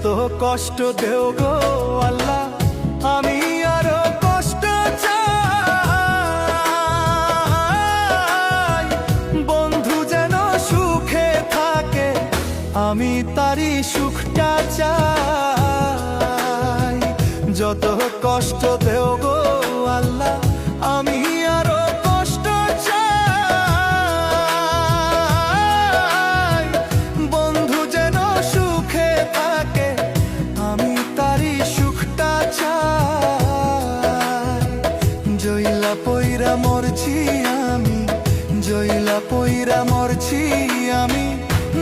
যত কষ্ট দেও গো আল্লাহ, আমি আরো কষ্ট চাই। বন্ধু যেন সুখে থাকে, আমি তারই সুখটা চাই। যত কষ্ট দেও গো আল্লাহ, আমি আরো কষ্ট চাই। বন্ধু যেন সুখে থাকে, আমি তারই সুখটা চাই। জইলা পইরা মরছি আমি, জইলা পইরা মরছি আমি,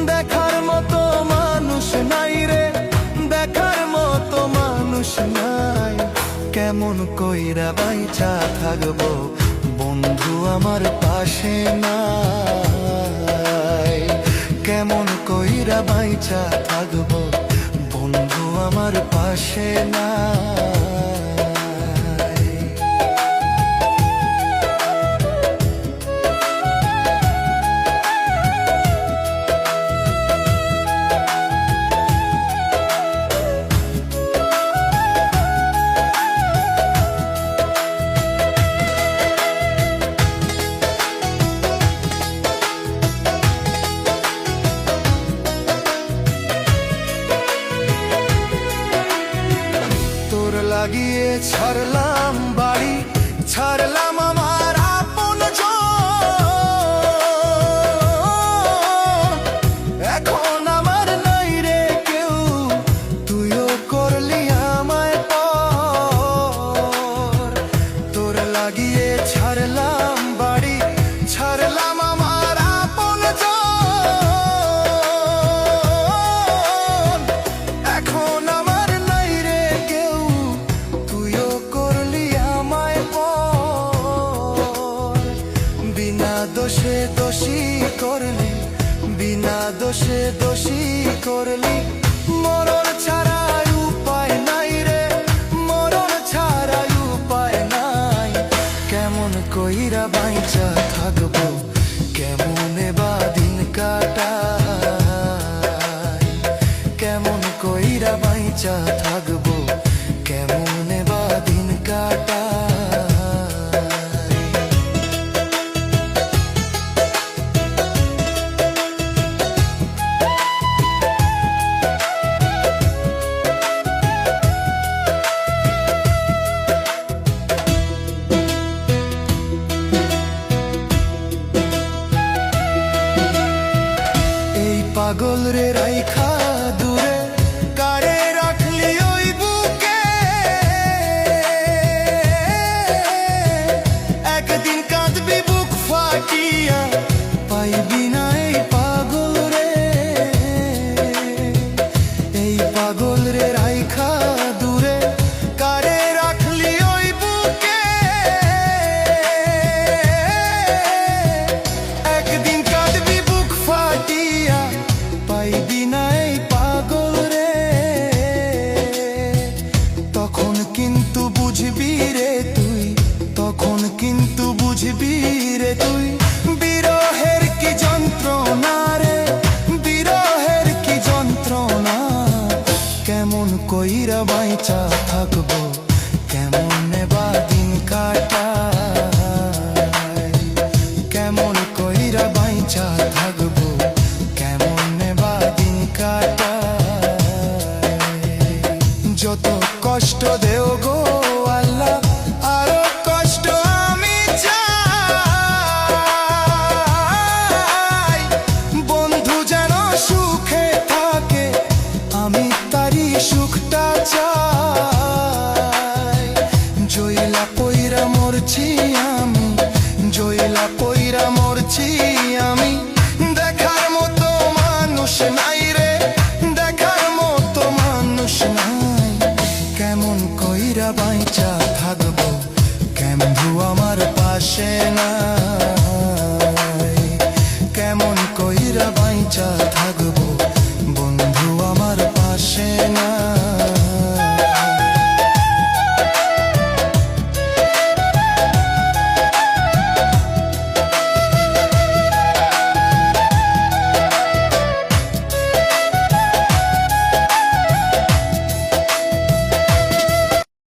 দেখার মতো মানুষ নাই রে, দেখার মতো মানুষ নাই। কেমন কইরা বাইচা থাকবো বন্ধু আমার পাশে নাই। কেমন কইরা বাইচা থাকবো বন্ধু আমার পাশে নাই। লাগিয়ে ছাড়লাম বাড়ি, ছাড়লাম আমার আপন জন। এখন আমার নাই রে কেউ, তুইও করলি আমায় পর। তোর লাগিয়ে ছাড়লাম বাড়ি, ছাড়লাম আমার আপন জন। এখন আমার নাই রে কেউ, তুইও করলি আমায় পর। বিনা দোষে দোষী করলি, বিনা দোষে দোষী করলি। মরণ ছাড়া উপায় নাই রে, মরণ ছাড়া উপায় নাই। কেমন কইরা বাইচা থাকবো, কেমনে বা দিন কাটাই। কেমন কইরা বাইচা থাকবো, কেমনে বা দিন কাটাই। এই পাগল রে রাইখা দূরে, কারে রাখলি ওই বুকে। একদিন কাঁদবি বুক ফাটিয়া, পাইবি না এই পাগল রে। এই পাগল রে রাইখা দূরে, কারে রাখলি ওই বুকে। একদিন কাঁদবি বুক ফাটিয়া, পাইবি না এই পাগল রে। তখন কিন্তু বুঝবি রে তুই, তখন কিন্তু বুঝবি রে তুই। বিরহের কি যন্ত্রণা রে, বিরহের কি যন্ত্রণা। কেমন কইরা বাইচা থাকবো, কেমনে বা দিন কাটাই। কেমন কইরা বাইচা থাকবো, কেমনে বা দিন কাটাই। যত কষ্ট দেও গো আল্লাহ, আরো কষ্ট আমি চাই। বন্ধু যেন সুখে থাকে, আমি তারই সুখটা চাই। জইলা পইরা মরছি আমি, জইলা পইরা মরছি আমি, দেখার মতো মানুষ নাই রে, দেখার মতো মানুষ নাই। কেমন কইরা বাইচা থাকবো, কেমন আমার পাশে নাই। কেমন কইরা বাইচা